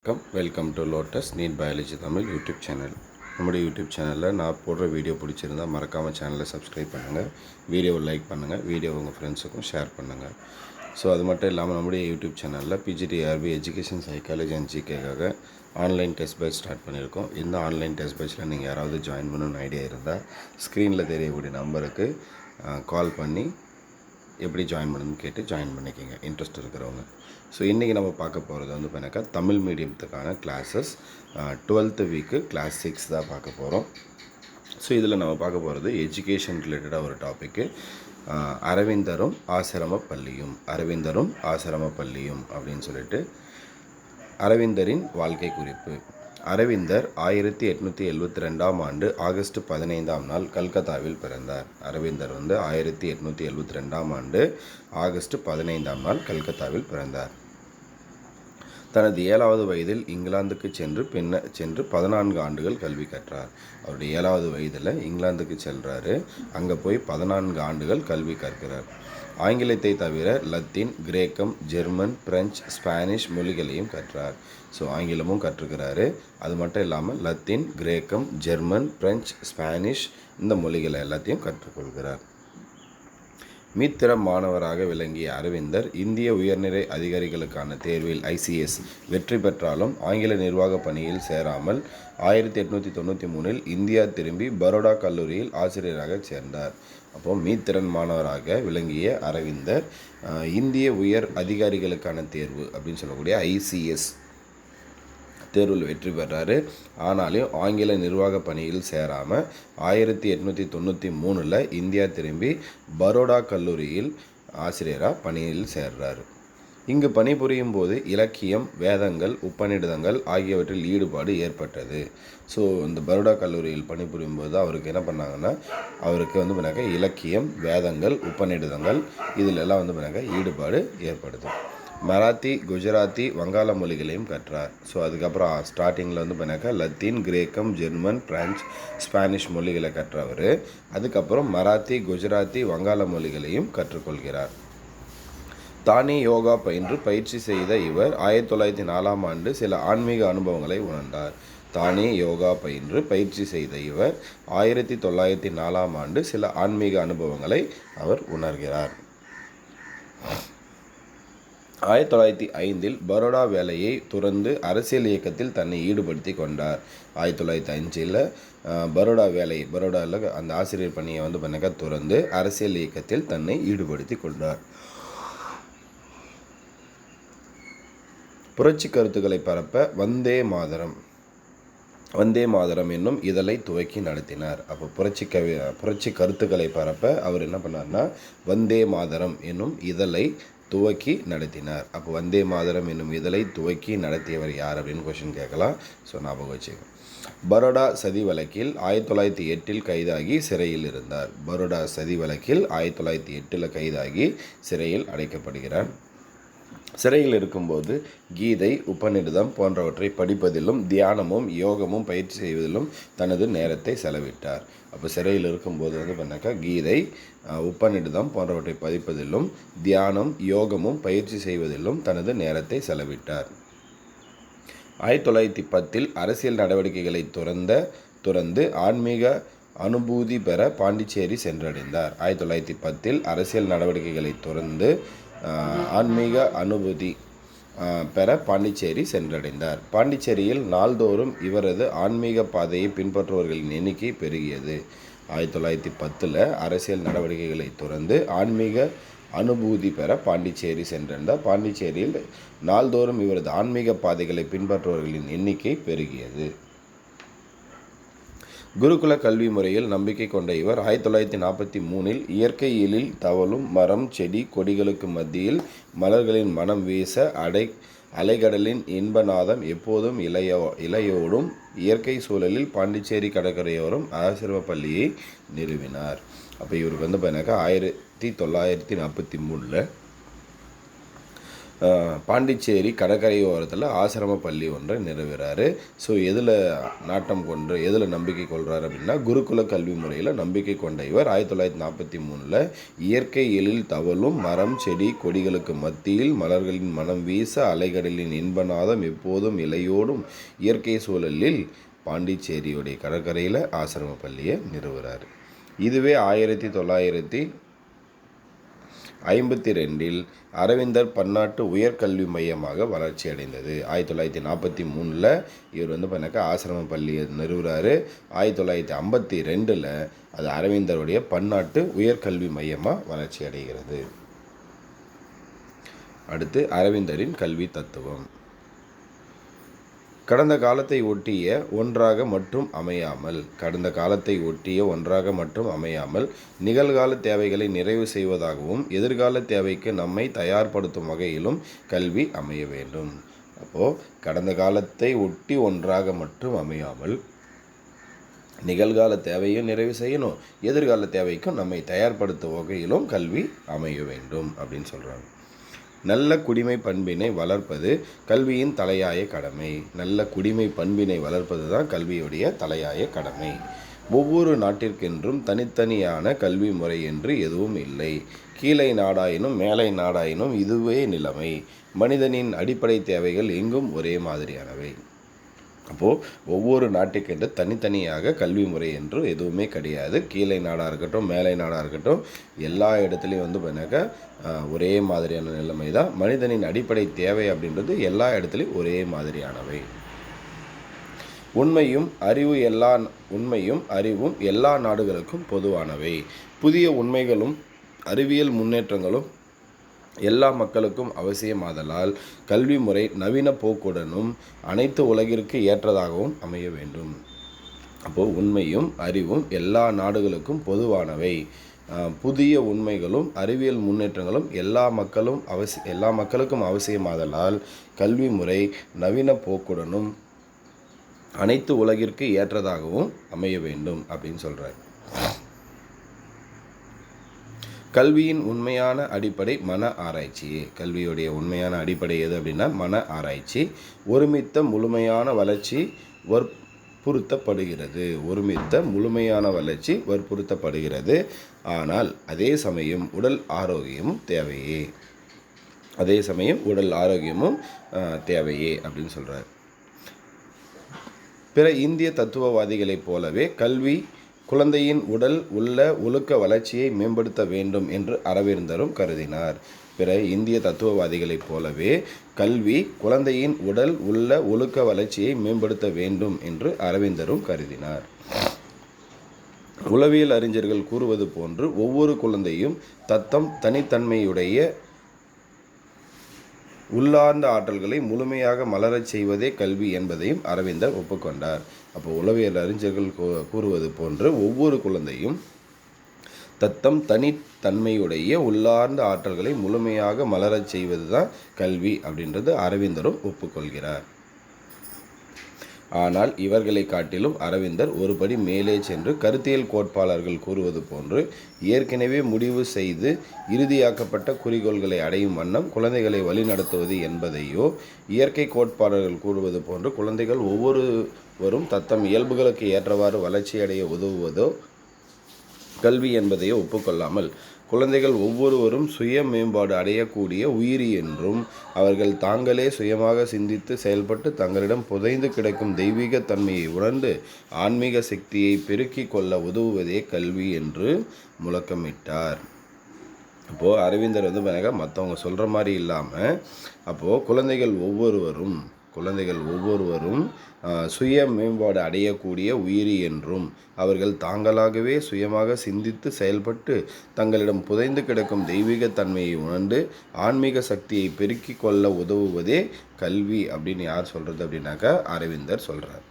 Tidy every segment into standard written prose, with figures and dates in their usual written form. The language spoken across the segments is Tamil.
Welcome to Lotus NEET biology Tamil YouTube channel. நம்முடைய யூடியூப் சேனலில் நான் போடுற வீடியோ பிடிச்சிருந்தால் மறக்காமல் சேனலை சப்ஸ்கிரைப் பண்ணுங்கள், வீடியோவை லைக் பண்ணுங்கள், வீடியோ உங்கள் ஃப்ரெண்ட்ஸுக்கும் ஷேர் பண்ணுங்கள். ஸோ அது மட்டும் இல்லாமல் நம்முடைய யூடியூப் சேனலில் பிஜிடிஆர்பி எஜுகேஷன் சைக்காலஜி அண்ட் ஜிகேக்காக ஆன்லைன் டெஸ்ட் பேட்ச் ஸ்டார்ட் பண்ணியிருக்கோம். இந்த ஆன்லைன் டெஸ்ட் பேட்ச்சில் நீங்கள் யாராவது ஜாயின் பண்ணணும்னு ஐடியா இருந்தால் ஸ்க்ரீனில் தெரியக்கூடிய நம்பருக்கு கால் பண்ணி எப்படி ஜாயின் பண்ணணும்னு கேட்டு ஜாயின் பண்ணிக்கோங்க இன்ட்ரெஸ்ட் இருக்கிறவங்க. ஸோ இன்றைக்கி நம்ம பார்க்க போகிறது வந்து பார்த்தீங்கன்னாக்கா தமிழ் மீடியத்துக்கான கிளாஸஸ் 12th வீக்கு கிளாஸ் 6 தான் பார்க்க போகிறோம். ஸோ இதில் நம்ம பார்க்க போகிறது எஜுகேஷன் ரிலேட்டடாக ஒரு டாப்பிக்கு, அரவிந்தரும் ஆசிரம பள்ளியும் அப்படின்னு சொல்லிட்டு அரவிந்தரின் வாழ்க்கை குறிப்பு. அரவிந்தர் 1872ஆம் ஆண்டு ஆகஸ்ட் 15ஆம் நாள் கல்கத்தாவில் பிறந்தார். அரவிந்தர் வந்து 1872ஆம் ஆண்டு ஆகஸ்ட் 15ஆம் நாள் கல்கத்தாவில் பிறந்தார். தனது 7வது வயதில் இங்கிலாந்துக்கு சென்று 14 ஆண்டுகள் கல்வி கற்றார். அவருடைய 7வது வயதில் இங்கிலாந்துக்கு செல்கிறாரு. அங்கே போய் 14 ஆண்டுகள் கல்வி கற்கிறார். ஆங்கிலத்தை தவிர லத்தீன், கிரேக்கம், ஜெர்மன், பிரெஞ்சு, ஸ்பானிஷ் மொழிகளையும் கற்றார். ஸோ ஆங்கிலமும் கற்றுக்கிறாரு. அது மட்டும் இல்லாமல் லத்தீன், கிரேக்கம், ஜெர்மன், பிரெஞ்சு, ஸ்பானிஷ் இந்த மொழிகளை எல்லாத்தையும் கற்றுக்கொள்கிறார். மீத்திர மாணவராக விளங்கிய அரவிந்தர் இந்திய உயர்நிலை அதிகாரிகளுக்கான தேர்வில் ICS வெற்றி பெற்றாலும் ஆங்கில நிர்வாக பணியில் சேராமல் 1893இல் இந்தியா திரும்பி பரோடா கல்லூரியில் ஆசிரியராக சேர்ந்தார். அப்போது மீத்திறன் மாணவராக விளங்கிய அரவிந்தர் இந்திய உயர் அதிகாரிகளுக்கான தேர்வு அப்படின்னு சொல்லக்கூடிய ICS தேர்வில் வெற்றி பெறாரு. ஆனாலும் ஆங்கில நிர்வாக பணியில் சேராமல் 1893இல் இந்தியா திரும்பி பரோடா கல்லூரியில் ஆசிரியராக பணியில் சேர்றாரு. இங்கு பணிபுரியும் போது இலக்கியம், வேதங்கள், உபநிடதங்கள் ஆகியவற்றில் ஈடுபாடு ஏற்பட்டது. ஸோ இந்த பரோடா கல்லூரியில் பணிபுரியும் போது அவருக்கு என்ன பண்ணாங்கன்னா, அவருக்கு வந்து பண்ணாக்க இலக்கியம், வேதங்கள், உபநிடதங்கள் இதில் எல்லாம் வந்து பண்ணாக்க ஈடுபாடு ஏற்படுது. மராத்தி, குஜராத்தி, வங்காள மொழிகளையும் கற்றார். ஸோ அதுக்கப்புறம் ஸ்டார்டிங்கில் வந்து பண்ணாக்கா லத்தீன், கிரேக்கம், ஜெர்மன், பிரெஞ்சு, ஸ்பானிஷ் மொழிகளை கற்றவர். அதுக்கப்புறம் மராத்தி, குஜராத்தி, வங்காள மொழிகளையும் கற்றுக்கொள்கிறார். தானே யோகா பயின்று பயிற்சி செய்த இவர் 1904ஆம் ஆண்டு சில ஆன்மீக அனுபவங்களை உணர்ந்தார். தானே யோகா பயின்று பயிற்சி செய்த இவர் 1904ஆம் ஆண்டு சில ஆன்மீக அனுபவங்களை அவர் உணர்கிறார். 1905இல் பரோடா வேலையை துறந்து அரசியல் இயக்கத்தில் தன்னை ஈடுபடுத்தி கொண்டார். 1905இல் பரோடாவில் அந்த ஆசிரியர் பணியை வந்து பண்ணக்க துறந்து அரசியல் இயக்கத்தில் தன்னை ஈடுபடுத்தி கொண்டார். புரட்சி கருத்துக்களை பரப்ப வந்தே மாதரம் என்னும் இதழை துவக்கி நடத்தினார். அப்போ புரட்சி கருத்துக்களை பரப்ப அவர் என்ன பண்ணார்னா வந்தே மாதரம் என்னும் இதழை துவக்கி நடத்தினார். அப்போ வந்தே மாதரம் என்னும் இதழை துவக்கி நடத்தியவர் யார் அப்படின்னு கொஸ்டின் கேட்கலாம். ஸோ ஞாபகம் வச்சுக்கோங்க. பரோடா சதி வழக்கில் 1908இல் கைதாகி சிறையில் இருந்தார். பரோடா சதி வழக்கில் 1908இல் கைதாகி சிறையில் அடைக்கப்படுகிறார். சிறையில் இருக்கும்போது கீதை, உபநிடதம் போன்றவற்றை படிப்பதிலும் தியானமும் யோகமும் பயிற்சி செய்வதிலும் தனது நேரத்தை செலவிட்டார். அப்போ சிறையில் இருக்கும்போது வந்து பண்ணாக்கா கீதை, உபநிடதம் போன்றவற்றை படிப்பதிலும் தியானம், யோகமும் பயிற்சி செய்வதிலும் தனது நேரத்தை செலவிட்டார். 1910இல் அரசியல் நடவடிக்கைகளை துறந்து ஆன்மீக அனுபூதி பெற பாண்டிச்சேரி சென்றடைந்தார். 1910இல் அரசியல் நடவடிக்கைகளை துறந்து ஆன்மீக அனுபூதி பெற பாண்டிச்சேரி சென்றடைந்தார். பாண்டிச்சேரியில் நாள்தோறும் இவரது ஆன்மீக பாதையை பின்பற்றுபவர்களின் எண்ணிக்கை பெருகியது. 1910இல் அரசியல் நடவடிக்கைகளை துறந்து ஆன்மீக அனுபூதி பெற பாண்டிச்சேரி சென்றிருந்தார். பாண்டிச்சேரியில் நாள்தோறும் இவரது ஆன்மீக பாதைகளை பின்பற்றுபவர்களின் எண்ணிக்கை பெருகியது. குருகுல கல்வி முறையில் நம்பிக்கை கொண்ட இவர் 1943இல் இயற்கையியலில் தவழும் மரம், செடி, கொடிகளுக்கு மத்தியில் மலர்களின் மனம் வீச அலைகடலின் இன்பநாதம் எப்போதும் இலையோடும் இயற்கை சூழலில் பாண்டிச்சேரி கடற்கரையோரம் ஆசிரம பள்ளியை நிறுவினார். அப்போ இவருக்கு வந்து பார்த்தீங்கன்னாக்கா 1943இல் பாண்டிச்சேரி கடற்கரை ஓரத்தில் ஆசிரம பள்ளி ஒன்றை நிறுவுகிறாரு. ஸோ எதில் நாட்டம் கொண்டு எதில் நம்பிக்கை கொள்கிறார் அப்படின்னா, குருகுல கல்வி முறையில் நம்பிக்கை கொண்ட இவர் 1943 இயற்கை எழில் தவழும் மரம் செடி கொடிகளுக்கு மத்தியில் மலர்களின் மனம் வீச அலைகடலின் இன்பநாதம் எப்போதும் இலையோடும் இயற்கை சூழலில் பாண்டிச்சேரியுடைய கடற்கரையில் ஆசிரம பள்ளியை நிறுவுகிறார். இதுவே 1952 அரவிந்தர் பன்னாட்டு உயர்கல்வி மையமாக வளர்ச்சி அடைந்தது. 1943 இவர் பண்ணாக்கா ஆசிரம பள்ளியை நிறுவுறாரு. 1952 அது அரவிந்தருடைய பன்னாட்டு உயர்கல்வி மையமாக வளர்ச்சி அடைகிறது. அடுத்து அரவிந்தரின் கல்வி தத்துவம். கடந்த காலத்தை ஒட்டிய ஒன்றாக மட்டும் அமையாமல் நிகழ்கால தேவைகளை நிறைவு செய்வதாகவும் எதிர்கால தேவைக்கு நம்மை தயார்படுத்தும் வகையிலும் கல்வி அமைய வேண்டும். அப்போது கடந்த காலத்தை ஒட்டி ஒன்றாக மட்டும் அமையாமல் நிகழ்கால தேவையும் நிறைவு செய்யணும், எதிர்கால தேவைக்கும் நம்மை தயார்படுத்தும் வகையிலும் கல்வி அமைய வேண்டும் அப்படின்னு சொல்கிறாங்க. நல்ல குடிமை பண்பினை வளர்ப்பது கல்வியின் தலையாய கடமை. நல்ல குடிமை பண்பினை வளர்ப்பது தான் கல்வியுடைய தலையாய கடமை. ஒவ்வொரு நாட்டிற்கென்றும் தனித்தனியான கல்வி முறை என்று எதுவும் இல்லை. கீழே நாடாயினும் மேலை நாடாயினும் இதுவே நிலைமை. மனிதனின் அடிப்படை தேவைகள் எங்கும் ஒரே மாதிரியானவை. அப்போது ஒவ்வொரு நாட்டுக்கென்று தனித்தனியாக கல்வி முறை என்று எதுவுமே கிடையாது. கீழே நாடாக இருக்கட்டும் மேலை நாடாக இருக்கட்டும் எல்லா இடத்துலையும் பண்ணாக்கா ஒரே மாதிரியான நிலைமை தான். மனிதனின் அடிப்படை தேவை அப்படின்றது எல்லா இடத்துலையும் ஒரே மாதிரியானவை. உண்மையும் அறிவும் எல்லா நாடுகளுக்கும் பொதுவானவை. புதிய உண்மைகளும் அறிவியல் முன்னேற்றங்களும் எல்லா மக்களுக்கும் அவசியமாதலால் கல்வி முறை நவீன போக்குடனும் அனைத்து உலகிற்கு ஏற்றதாகவும் அமைய வேண்டும். அப்போது உண்மையும் அறிவும் எல்லா நாடுகளுக்கும் பொதுவானவை. புதிய உண்மைகளும் அறிவியல் முன்னேற்றங்களும் எல்லா மக்களுக்கும் அவசியமாதலால் கல்வி முறை நவீன போக்குடனும் அனைத்து உலகிற்கு ஏற்றதாகவும் அமைய வேண்டும் அப்படின்னு சொல்கிறார். கல்வியின் உண்மையான அடிப்படை மன ஆராய்ச்சியே. கல்வியுடைய உண்மையான அடிப்படை எது அப்படின்னா மன ஆராய்ச்சி. ஒருமித்த முழுமையான வளர்ச்சி வற்புறுத்தப்படுகிறது. ஆனால் அதே சமயம் உடல் ஆரோக்கியமும் தேவையே அப்படின்னு சொல்கிறார். பிற இந்திய தத்துவவாதிகளைப் போலவே கல்வி குழந்தையின் உடல் உள்ள ஒழுக்க வளர்ச்சியை மேம்படுத்த வேண்டும் என்று அரவிந்தரும் கருதினார். பிற இந்திய தத்துவவாதிகளைப் போலவே கல்வி குழந்தையின் உடல் உள்ள ஒழுக்க வளர்ச்சியை மேம்படுத்த வேண்டும் என்று அரவிந்தரும் கருதினார். உளவியல் அறிஞர்கள் கூறுவது போன்று ஒவ்வொரு குழந்தையும் தத்தம் தனித்தன்மையுடைய உள்ளார்ந்த ஆற்றல்களை முழுமையாக மலரச் செய்வதே கல்வி என்பதையும் அரவிந்தர் ஒப்புக்கொண்டார். அப்போ உளவியல் அறிஞர்கள் கூறுவது போன்று ஒவ்வொரு குழந்தையும் தத்தம் தனித்தன்மையுடைய உள்ளார்ந்த ஆற்றல்களை முழுமையாக மலரச் செய்வது தான் கல்வி அப்படின்றது அரவிந்தரும் ஒப்புக்கொள்கிறார். ஆனால் இவர்களை காட்டிலும் அரவிந்தர் ஒருபடி மேலே சென்று கருத்தியல் கோட்பாளர்கள் கூறுவது போன்று ஏற்கனவே முடிவு செய்து இறுதியாக்கப்பட்ட குறிக்கோள்களை அடையும் வண்ணம் குழந்தைகளை வழிநடத்துவது என்பதையோ, இயற்கை கோட்பாளர்கள் கூறுவது போன்று குழந்தைகள் ஒவ்வொருவரும் தத்தம் இயல்புகளுக்கு ஏற்றவாறு வளர்ச்சியடைய உதவுவதோ கல்வி என்பதையோ ஒப்புக்கொள்ளாமல் குழந்தைகள் ஒவ்வொருவரும் சுய மேம்பாடு அடையக்கூடிய உயிரி என்றும் அவர்கள் தாங்களே சுயமாக சிந்தித்து செயல்பட்டு தங்களிடம் புதைந்து கிடக்கும் தெய்வீக தன்மையை உணர்ந்து ஆன்மீக சக்தியை பெருக்கிக் கொள்ள உதவுவதே கல்வி என்று முழக்கமிட்டார். அப்போது அரவிந்தர் மற்றவங்க சொல்கிற மாதிரி இல்லாமல் அப்போது குழந்தைகள் ஒவ்வொருவரும் சுய மேம்பாடு அடையக்கூடிய உயிரி என்றும் அவர்கள் தாங்களாகவே சுயமாக சிந்தித்து செயல்பட்டு தங்களிடம் புதைந்து கிடக்கும் தெய்வீக தன்மையை உணர்ந்து ஆன்மீக சக்தியை பெருக்கிக் கொள்ள உதவுவதே கல்வி அப்படின்னு யார் சொல்கிறது அப்படின்னாக்கா அரவிந்தர் சொல்கிறார்.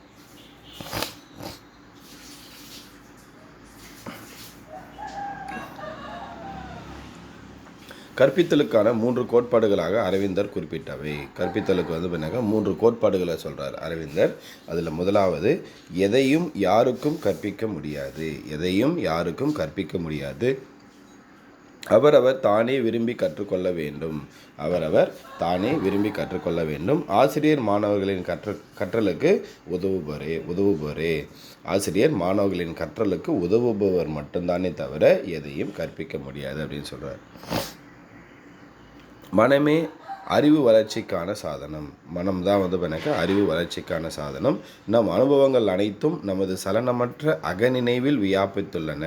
கற்பித்தலுக்கான 3 கோட்பாடுகளாக அரவிந்தர் குறிப்பிட்டவை. கற்பித்தலுக்கு 3 கோட்பாடுகளை சொல்கிறார் அரவிந்தர். அதில் முதலாவது, எதையும் யாருக்கும் கற்பிக்க முடியாது. அவரவர் தானே விரும்பி கற்றுக்கொள்ள வேண்டும். அவரவர் தானே விரும்பி கற்றுக்கொள்ள வேண்டும். ஆசிரியர் மாணவர்களின் கற்றலுக்கு உதவுபவரே. ஆசிரியர் மாணவர்களின் கற்றலுக்கு உதவுபவர் மட்டும்தானே தவிர எதையும் கற்பிக்க முடியாது அப்படின்னு சொல்கிறார். மனமே அறிவு வளர்ச்சிக்கான சாதனம். மனம்தான் அறிவு வளர்ச்சிக்கான சாதனம். நம் அனுபவங்கள் அனைத்தும் நமது சலனமற்ற அகநினைவில் வியாபித்துள்ளன.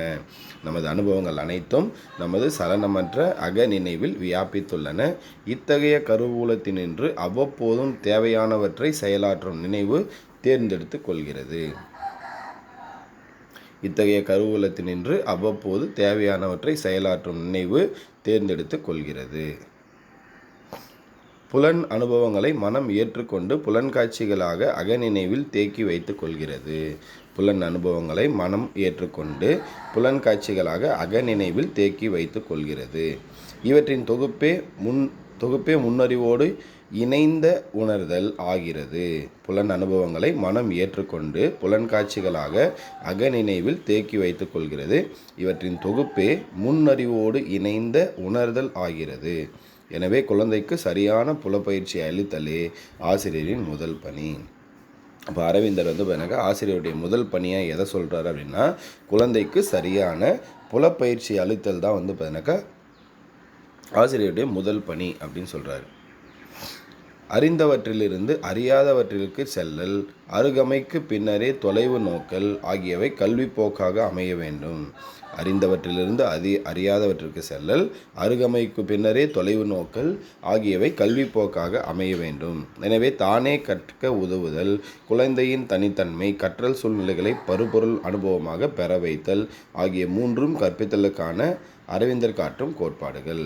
நமது அனுபவங்கள் அனைத்தும் நமது சலனமற்ற அகநினைவில் வியாபித்துள்ளன. இத்தகைய கருவூலத்தினின்று அவ்வப்போதும் தேவையானவற்றை செயலாற்றும் நினைவு தேர்ந்தெடுத்து கொள்கிறது. இத்தகைய கருவூலத்தினின்று அவ்வப்போது தேவையானவற்றை செயலாற்றும் நினைவு தேர்ந்தெடுத்து கொள்கிறது. புலன் அனுபவங்களை மனம் ஏற்றுக்கொண்டு புலன் காட்சிகளாக அகநினைவில் தேக்கி வைத்து கொள்கிறது. புலன் அனுபவங்களை மனம் ஏற்றுக்கொண்டு புலன் காட்சிகளாக அகநினைவில் தேக்கி வைத்து கொள்கிறது. இவற்றின் தொகுப்பே முன்னறிவோடு இணைந்த உணர்தல் ஆகிறது. புலன் அனுபவங்களை மனம் ஏற்றுக்கொண்டு புலன் காட்சிகளாக அகநினைவில் தேக்கி வைத்து கொள்கிறது. இவற்றின் தொகுப்பே முன்னறிவோடு இணைந்த உணர்தல் ஆகிறது. எனவே குழந்தைக்கு சரியான புலப்பயிற்சி அளித்தலே ஆசிரியரின் முதல் பணி. அப்போ அரவிந்தர் ஆசிரியருடைய முதல் பணியாக எதை சொல்கிறார் அப்படின்னா, குழந்தைக்கு சரியான புலப்பயிற்சி அளித்தல் தான் ஆசிரியருடைய முதல் பணி அப்படின்னு சொல்கிறாரு. அறிந்தவற்றிலிருந்து அறியாதவற்றிற்கு செல்லல், அருகமைக்கு பின்னரே தொலைவு நோக்கல் ஆகியவை கல்வி போக்காக அமைய வேண்டும். அறிந்தவற்றிலிருந்து அறியாதவற்றிற்கு செல்லல், அருகமைக்கு பின்னரே தொலைவு நோக்கல் ஆகியவை கல்வி போக்காக அமைய வேண்டும். எனவே தானே கற்க உதவுதல், குழந்தையின் தனித்தன்மை, கற்றல் சூழ்நிலைகளை பருப்பொருள் அனுபவமாக பெற வைத்தல் ஆகிய மூன்றும் கற்பித்தலுக்கான அரவிந்தர் காட்டும் கோட்பாடுகள்.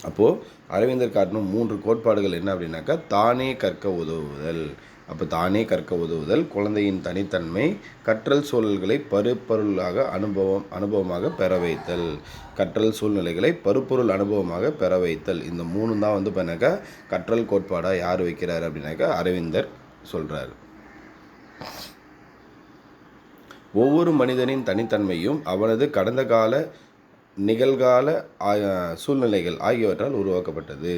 அப்போது அரவிந்தர் காட்டும் 3 கோட்பாடுகள் என்ன அப்படின்னாக்கா, தானே கற்க உதவுதல். அப்போ தானே கற்க உதவுதல், குழந்தையின் தனித்தன்மை, கற்றல் சூழல்களை பருப்பொருளாக அனுபவமாக பெற வைத்தல், கற்றல் சூழ்நிலைகளை பருப்பொருள் அனுபவமாக பெற வைத்தல். இந்த 3 தான் கற்றல் கோட்பாடாக யார் வைக்கிறார் அப்படின்னாக்கா அரவிந்தர் சொல்கிறார். ஒவ்வொரு மனிதனின் தனித்தன்மையும் அவனது கடந்த கால நிகழ்கால சூழ்நிலைகள் ஆகியவற்றால் உருவாக்கப்பட்டது.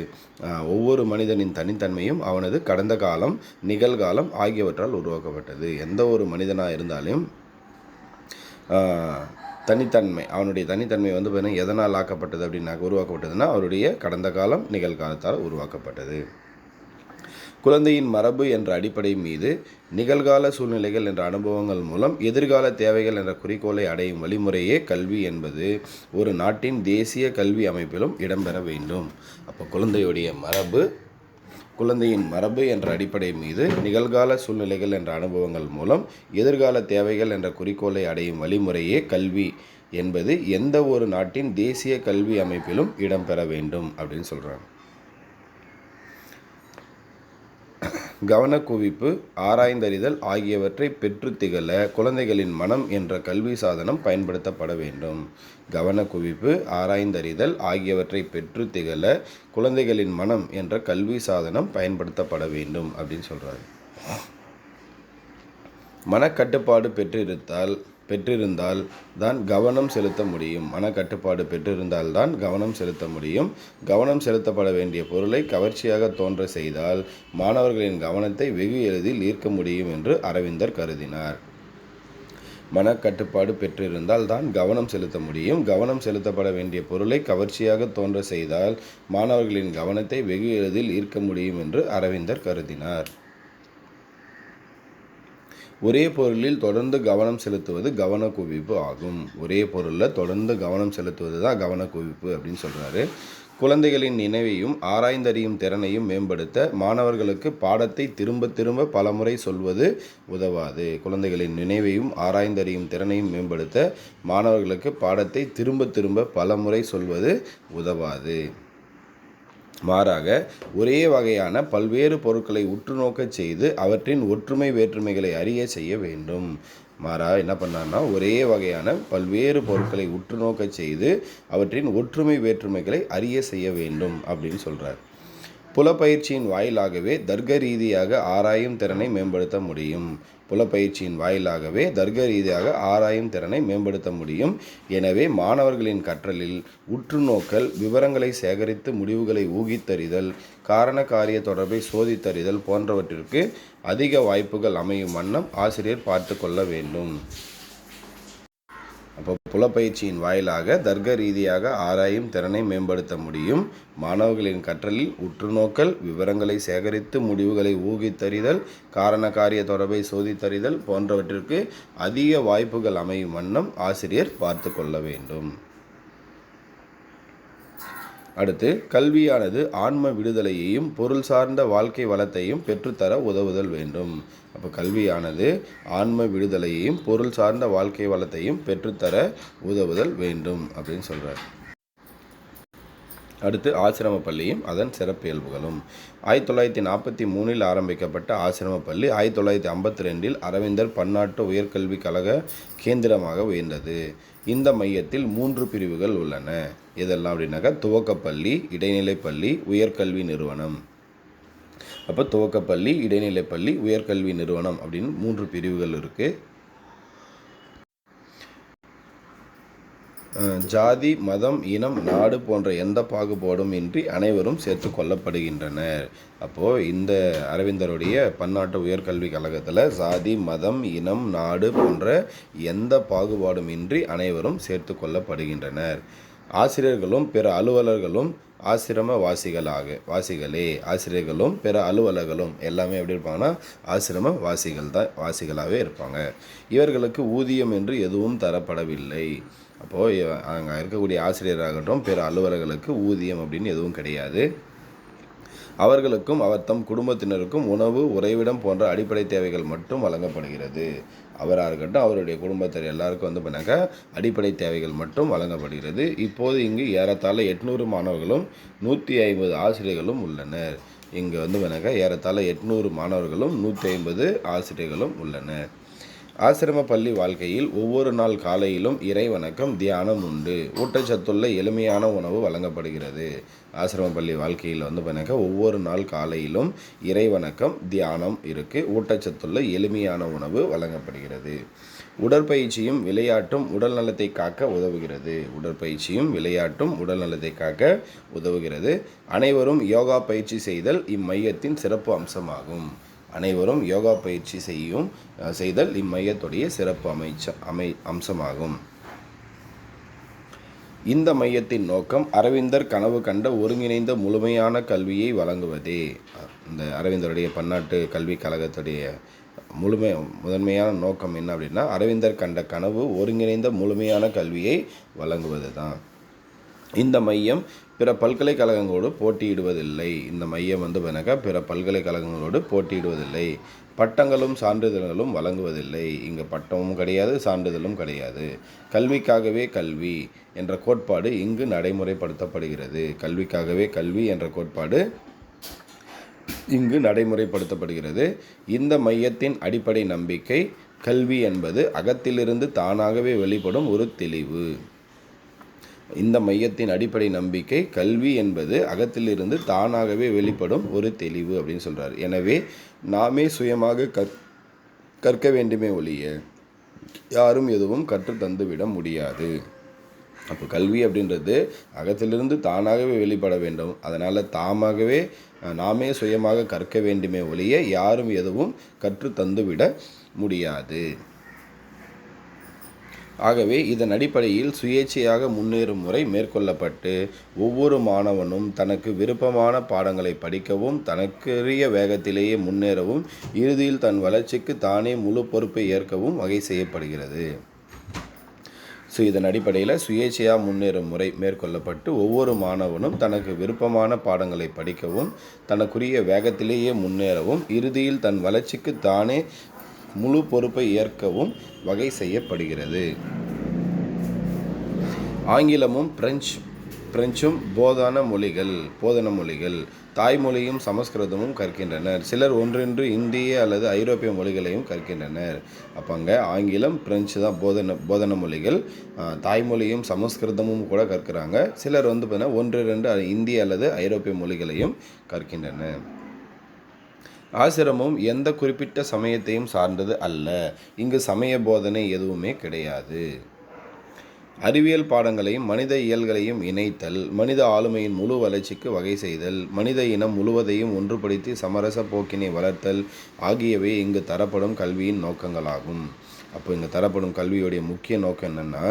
ஒவ்வொரு மனிதனின் தனித்தன்மையும் அவனது கடந்த காலம் நிகழ்காலம் ஆகியவற்றால் உருவாக்கப்பட்டது. எந்த ஒரு மனிதனாக இருந்தாலும் தனித்தன்மை, அவனுடைய தனித்தன்மை எதனால் ஆக்கப்பட்டது அப்படின்னாக்க உருவாக்கப்பட்டதுன்னா அவருடைய கடந்த காலம் நிகழ்காலத்தால் உருவாக்கப்பட்டது. குழந்தையின் மரபு என்ற அடிப்படை மீது நிகழ்கால சூழ்நிலைகள் என்ற அனுபவங்கள் மூலம் எதிர்கால தேவைகள் என்ற குறிக்கோளை அடையும் வழிமுறையே கல்வி என்பது ஒரு நாட்டின் தேசிய கல்வி அமைப்பிலும் இடம்பெற வேண்டும். அப்போ குழந்தையின் மரபு என்ற அடிப்படை மீது நிகழ்கால சூழ்நிலைகள் என்ற அனுபவங்கள் மூலம் எதிர்கால தேவைகள் என்ற குறிக்கோளை அடையும் வழிமுறையே கல்வி என்பது எந்த ஒரு நாட்டின் தேசிய கல்வி அமைப்பிலும் இடம்பெற வேண்டும் அப்படின்னு சொல்கிறாங்க. கவனக்குவிப்பு, ஆராய்ந்தறிதல் ஆகியவற்றை பெற்று திகழ குழந்தைகளின் மனம் என்ற கல்வி சாதனம் பயன்படுத்தப்பட வேண்டும். கவனக்குவிப்பு, ஆராய்ந்தறிதல் ஆகியவற்றை பெற்று திகழ குழந்தைகளின் மனம் என்ற கல்வி சாதனம் பயன்படுத்தப்பட வேண்டும் அப்படின்னு சொல்கிறாரு. மனக்கட்டுப்பாடு பெற்றிருந்தால் தான் கவனம் செலுத்த முடியும். மனக்கட்டுப்பாடு பெற்றிருந்தால் தான் கவனம் செலுத்த முடியும். கவனம் செலுத்தப்பட வேண்டிய பொருளை கவர்ச்சியாக தோன்ற செய்தால் மாணவர்களின் கவனத்தை வெகு எளிதில் ஈர்க்க முடியும் என்று அரவிந்தர் கருதினார். மனக்கட்டுப்பாடு பெற்றிருந்தால் தான் கவனம் செலுத்த முடியும். கவனம் செலுத்தப்பட வேண்டிய பொருளை கவர்ச்சியாக தோன்ற செய்தால் மாணவர்களின் கவனத்தை வெகு எளிதில் ஈர்க்க முடியும் என்று அரவிந்தர் கருதினார். ஒரே பொருளில் தொடர்ந்து கவனம் செலுத்துவது கவனக்குவிப்பு ஆகும். ஒரே பொருளில் தொடர்ந்து கவனம் செலுத்துவது தான் கவனக்குவிப்பு அப்படின்னு சொல்கிறாரு. குழந்தைகளின் நினைவையும் ஆராய்ந்தறியும் திறனையும் மேம்படுத்த மாணவர்களுக்கு பாடத்தை திரும்ப திரும்ப பலமுறை சொல்வது உதவாது. குழந்தைகளின் நினைவையும் ஆராய்ந்தறியும் திறனையும் மேம்படுத்த மாணவர்களுக்கு பாடத்தை திரும்ப திரும்ப பலமுறை சொல்வது உதவாது. மாறாக ஒரே வகையான பல்வேறு பொருட்களை உற்றுநோக்கச் செய்து அவற்றின் ஒற்றுமை வேற்றுமைகளை அறிய செய்ய வேண்டும். மாறாக என்ன பண்ணார்னா, ஒரே வகையான பல்வேறு பொருட்களை உற்றுநோக்கச் செய்து அவற்றின் ஒற்றுமை வேற்றுமைகளை அறிய செய்ய வேண்டும் அப்படின்னு சொல்கிறார். புலப்பயிற்சியின் வாயிலாகவே தர்க்க ரீதியாக ஆராயும் திறனை மேம்படுத்த முடியும். புலப்பயிற்சியின் வாயிலாகவே தர்க்க ரீதியாக ஆராயும் திறனை மேம்படுத்த முடியும். எனவே மாணவர்களின் கற்றலில் உற்றுநோக்கல், விவரங்களை சேகரித்து முடிவுகளை ஊகித்தறிதல், காரண காரிய தொடர்பை சோதித்தறிதல் போன்றவற்றிற்கு அதிக வாய்ப்புகள் அமையும் வண்ணம் ஆசிரியர் பார்த்து கொள்ள வேண்டும். அப்போ புலப்பயிற்சியின் வாயிலாக தர்க்க ரீதியாக ஆராயும் திறனை மேம்படுத்த முடியும். மாணவர்களின் கற்றலில் உற்றுநோக்கல், விவரங்களை சேகரித்து முடிவுகளை ஊகித்தறிதல், காரண காரிய தொடர்பை சோதித்தறிதல் போன்றவற்றிற்கு அதிக வாய்ப்புகள் அமையும் வண்ணம் ஆசிரியர் பார்த்து கொள்ள வேண்டும். அடுத்து, கல்வியானது ஆன்ம விடுதலையையும் பொருள் சார்ந்த வாழ்க்கை வளத்தையும் பெற்றுத்தர உதவுதல் வேண்டும். அப்போ கல்வியானது ஆன்ம விடுதலையையும் பொருள் சார்ந்த வாழ்க்கை வளத்தையும் பெற்றுத்தர உதவுதல் வேண்டும் அப்படின்னு சொல்கிறார். அடுத்து, ஆசிரம பள்ளியும் அதன் சிறப்பியல்புகளும். 1943 ஆரம்பிக்கப்பட்ட ஆசிரம பள்ளி 1952 அரவிந்தர் பன்னாட்டு உயர்கல்விக் கழக கேந்திரமாக உயர்ந்தது. இந்த மையத்தில் 3 பிரிவுகள் உள்ளன. இதெல்லாம் அப்படின்னாக்கா துவக்கப்பள்ளி, இடைநிலைப்பள்ளி, உயர்கல்வி நிறுவனம். அப்போ துவக்கப்பள்ளி, இடைநிலைப்பள்ளி, உயர்கல்வி நிறுவனம் அப்படின்னு 3 பிரிவுகள் இருக்குது. ஜாதி, மதம், இனம், நாடு போன்ற எந்த பாகுபாடும் இன்றி அனைவரும் சேர்த்து கொள்ளப்படுகின்றனர். அப்போது இந்த அரவிந்தருடைய பன்னாட்டு உயர்கல்வி கழகத்தில் ஜாதி, மதம், இனம், நாடு போன்ற எந்த பாகுபாடும் இன்றி அனைவரும் சேர்த்து கொள்ளப்படுகின்றனர். ஆசிரியர்களும் பிற அலுவலர்களும் ஆசிரம வாசிகளே. ஆசிரியர்களும் பிற அலுவலர்களும் எல்லாமே எப்படி இருப்பாங்கன்னா ஆசிரம வாசிகளாகவே இருப்பாங்க. இவர்களுக்கு ஊதியம் என்று எதுவும் தரப்படவில்லை. அப்போது அங்கே இருக்கக்கூடிய ஆசிரியராகட்டும் பிற அலுவலர்களுக்கு ஊதியம் அப்படின்னு எதுவும் கிடையாது. அவர்களுக்கும் அவர் தம் குடும்பத்தினருக்கும் உணவு, உறைவிடம் போன்ற அடிப்படை தேவைகள் மட்டும் வழங்கப்படுகிறது. அவராக இருக்கட்டும் அவருடைய குடும்பத்தினர் எல்லாருக்கும் பண்ணாக்கா அடிப்படை தேவைகள் மட்டும் வழங்கப்படுகிறது. இப்போது இங்கு ஏறத்தாழ 800 மாணவர்களும் 150 ஆசிரியர்களும் உள்ளனர். இங்கே பண்ணாக்கா ஏறத்தாழ 800 மாணவர்களும் 150 ஆசிரியர்களும் உள்ளனர். ஆசிரம பள்ளி வாழ்க்கையில் ஒவ்வொரு நாள் காலையிலும் இறை வணக்கம், தியானம் உண்டு. ஊட்டச்சத்துள்ள எளிமையான உணவு வழங்கப்படுகிறது. ஆசிரம பள்ளி வாழ்க்கையில் பண்ணாக்கா ஒவ்வொரு நாள் காலையிலும் இறை வணக்கம், தியானம் இருக்குது. ஊட்டச்சத்துள்ள எளிமையான உணவு வழங்கப்படுகிறது. உடற்பயிற்சியும் விளையாட்டும் உடல் நலத்தை காக்க உதவுகிறது. உடற்பயிற்சியும் விளையாட்டும் உடல் நலத்தை காக்க உதவுகிறது. அனைவரும் யோகா பயிற்சி செய்தல் இம்மையத்தின் சிறப்பு அம்சமாகும். அனைவரும் யோகா பயிற்சி செய்தல் இம்மையத்துடைய சிறப்பு அம்சமாகும். இந்த மையத்தின் நோக்கம் அரவிந்தர் கனவு கண்ட ஒருங்கிணைந்த முழுமையான கல்வியை வழங்குவதே. இந்த அரவிந்தருடைய பன்னாட்டு கல்விக் கழகத்துடைய முதன்மையான நோக்கம் என்ன அப்படின்னா அரவிந்தர் கண்ட கனவு ஒருங்கிணைந்த முழுமையான கல்வியை வழங்குவது தான். இந்த மையம் பிற பல்கலைக்கழகங்களோடு போட்டியிடுவதில்லை. இந்த மையம் பிற பல்கலைக்கழகங்களோடு போட்டியிடுவதில்லை. பட்டங்களும் சான்றிதழ்களும் வழங்குவதில்லை. இங்கே பட்டமும் கிடையாது, சான்றிதழும் கிடையாது. கல்விக்காகவே கல்வி என்ற கோட்பாடு இங்கு நடைமுறைப்படுத்தப்படுகிறது. கல்விக்காகவே கல்வி என்ற கோட்பாடு இங்கு நடைமுறைப்படுத்தப்படுகிறது. இந்த மையத்தின் அடிப்படை நம்பிக்கை கல்வி என்பது அகத்திலிருந்து தானாகவே வெளிப்படும் ஒரு தெளிவு. இந்த மையத்தின் அடிப்படை நம்பிக்கை கல்வி என்பது அகத்திலிருந்து தானாகவே வெளிப்படும் ஒரு தெளிவு அப்படின்னு சொல்கிறார். எனவே நாமே சுயமாக கற்க வேண்டுமே ஒழிய யாரும் எதுவும் கற்று தந்துவிட முடியாது. அப்போ கல்வி அப்படின்றது அகத்திலிருந்து தானாகவே வெளிப்பட வேண்டும். அதனால் நாமே சுயமாக கற்க வேண்டுமே ஒழிய யாரும் எதுவும் கற்று தந்துவிட முடியாது. ஆகவே இதன் அடிப்படையில் சுயேட்சையாக முன்னேறும் முறை மேற்கொள்ளப்பட்டு ஒவ்வொரு மாணவனும் தனக்கு விருப்பமான பாடங்களை படிக்கவும் தனக்குரிய வேகத்திலேயே முன்னேறவும் இறுதியில் தன் வளர்ச்சிக்கு தானே முழு பொறுப்பை ஏற்கவும் வகை செய்யப்படுகிறது. இதன் அடிப்படையில் சுயேட்சையாக முன்னேறும் முறை மேற்கொள்ளப்பட்டு ஒவ்வொரு மாணவனும் தனக்கு விருப்பமான பாடங்களை படிக்கவும் தனக்குரிய வேகத்திலேயே முன்னேறவும் இறுதியில் தன் வளர்ச்சிக்கு தானே முழு பொறுப்பை ஏற்கவும் வகை செய்யப்படுகிறது. ஆங்கிலமும் பிரெஞ்சும் போதன மொழிகள். தாய்மொழியும் சமஸ்கிருதமும் கற்கின்றனர். சிலர் ஒன்றென்று இந்திய அல்லது ஐரோப்பிய மொழிகளையும் கற்கின்றனர். அப்போ அங்கே ஆங்கிலம், பிரெஞ்சு தான் போதன மொழிகள். தாய்மொழியும் சமஸ்கிருதமும் கூட கற்கிறாங்க. சிலர் வந்து பார்த்தீங்கன்னா 1-2 இந்திய அல்லது ஐரோப்பிய மொழிகளையும் கற்கின்றனர். ஆசிரமம் எந்த குறிப்பிட்ட சமயத்தையும் சார்ந்தது அல்ல. இங்கு சமய போதனை எதுவுமே கிடையாது. அறிவியல் பாடங்களையும் மனித இயல்களையும் இணைத்தல், மனித ஆளுமையின் முழு வளர்ச்சிக்கு வகை செய்தல், மனித இனம் முழுவதையும் ஒன்றுபடுத்தி சமரச போக்கினை வளர்த்தல் ஆகியவை இங்கு தரப்படும் கல்வியின் நோக்கங்களாகும். அப்போ இங்கு தரப்படும் கல்வியுடைய முக்கிய நோக்கம் என்னென்னா,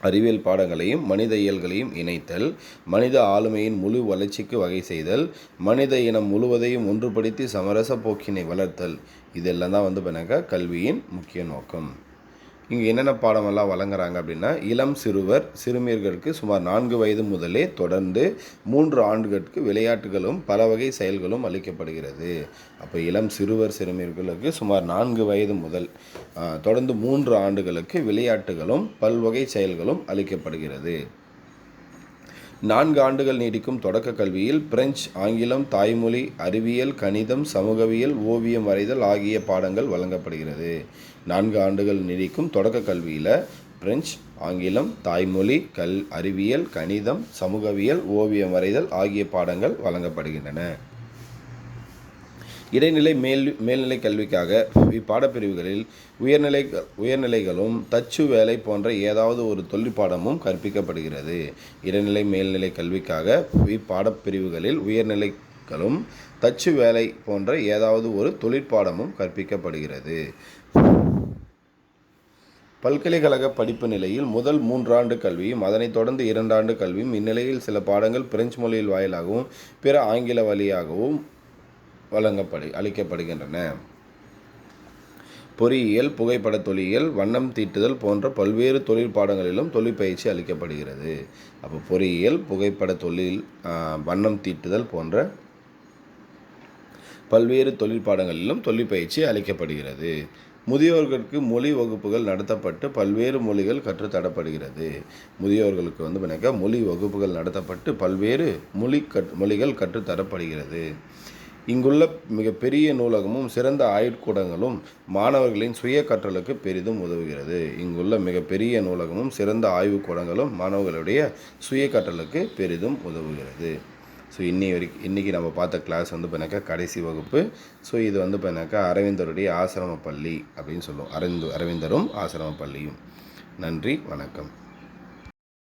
அறிவியல் பாடங்களையும் மனித இயல்களையும் இணைத்தல், மனித ஆளுமையின் முழு வளர்ச்சிக்கு வகை செய்தல், மனித இனம் முழுவதையும் ஒன்றுபடுத்தி சமரச போக்கினை வளர்த்தல். இதெல்லாம் தான் வந்து பார்த்தீங்கன்னா கல்வியின் முக்கிய நோக்கம். இங்கே என்னென்ன பாடமெல்லாம் வழங்குறாங்க அப்படின்னா, இளம் சிறுமியர்களுக்கு சுமார் 4 வயது முதலே தொடர்ந்து 3 ஆண்டுகளுக்கு விளையாட்டுகளும் பல வகை செயல்களும் அளிக்கப்படுகிறது. அப்போ இளம் சிறுமியர்களுக்கு சுமார் 4 வயது முதல் தொடர்ந்து 3 ஆண்டுகளுக்கு விளையாட்டுகளும் பல்வகை செயல்களும் அளிக்கப்படுகிறது. 4 ஆண்டுகள் நீடிக்கும் தொடக்க கல்வியில் பிரெஞ்சு, ஆங்கிலம், தாய்மொழி, அறிவியல், கணிதம், சமூகவியல், ஓவியம் வரைதல் ஆகிய பாடங்கள் வழங்கப்படுகிறது. 4 ஆண்டுகள் நீடிக்கும் தொடக்க கல்வியில் பிரெஞ்சு, ஆங்கிலம், தாய்மொழி, அறிவியல், கணிதம், சமூகவியல், ஓவியம் வரைதல் ஆகிய பாடங்கள் வழங்கப்படுகின்றன. இடைநிலை மேல்நிலை கல்விக்காக இப்பாடப்பிரிவுகளில் உயர்நிலைகளும் தச்சு வேலை போன்ற ஏதாவது ஒரு தொழிற்பாடமும் கற்பிக்கப்படுகிறது. இடைநிலை மேல்நிலை கல்விக்காக இப்பாடப்பிரிவுகளில் உயர்நிலைகளும் தச்சு வேலை போன்ற ஏதாவது ஒரு தொழிற்பாடமும் கற்பிக்கப்படுகிறது. பல்கலைக்கழக படிப்பு நிலையில் முதல் 3 ஆண்டு கல்வியும் அதனைத் தொடர்ந்து 2 ஆண்டு கல்வியும். இந்நிலையில் சில பாடங்கள் பிரெஞ்சு மொழியில் வாயிலாகவும் பிற ஆங்கில வழியாகவும் அளிக்கப்படுகின்றன. பொறியியல், புகைப்பட தொல்லியல், வண்ணம் தீட்டுதல் போன்ற பல்வேறு தொழிற்பாடங்களிலும் தொழிற்பயிற்சி அளிக்கப்படுகிறது. அப்போ பொறியியல், புகைப்பட தொழில், வண்ணம் தீட்டுதல் போன்ற பல்வேறு தொழிற்பாடங்களிலும் தொழிற்பயிற்சி அளிக்கப்படுகிறது. முதியோர்களுக்கு மொழி வகுப்புகள் நடத்தப்பட்டு பல்வேறு மொழிகள் கற்றுத்தரப்படுகிறது. முதியோர்களுக்கு வந்து மொழி வகுப்புகள் நடத்தப்பட்டு பல்வேறு மொழிகள் கற்றுத்தரப்படுகிறது. இங்குள்ள மிகப்பெரிய நூலகமும் சிறந்த ஆய்வுக்கூடங்களும் மாணவர்களின் சுய கற்றலுக்கு பெரிதும் உதவுகிறது. இங்குள்ள மிகப்பெரிய நூலகமும் சிறந்த ஆய்வுக்கூடங்களும் மாணவர்களுடைய சுய கற்றலுக்கு பெரிதும் உதவுகிறது. ஸோ இன்றைக்கி நம்ம பார்த்த கிளாஸ் வந்து கடைசி வகுப்பு. ஸோ இது வந்து அரவிந்தருடைய ஆசிரம பள்ளி அப்படின்னு சொல்லுவோம். அரவிந்தரும் ஆசிரம பள்ளியும். நன்றி, வணக்கம்.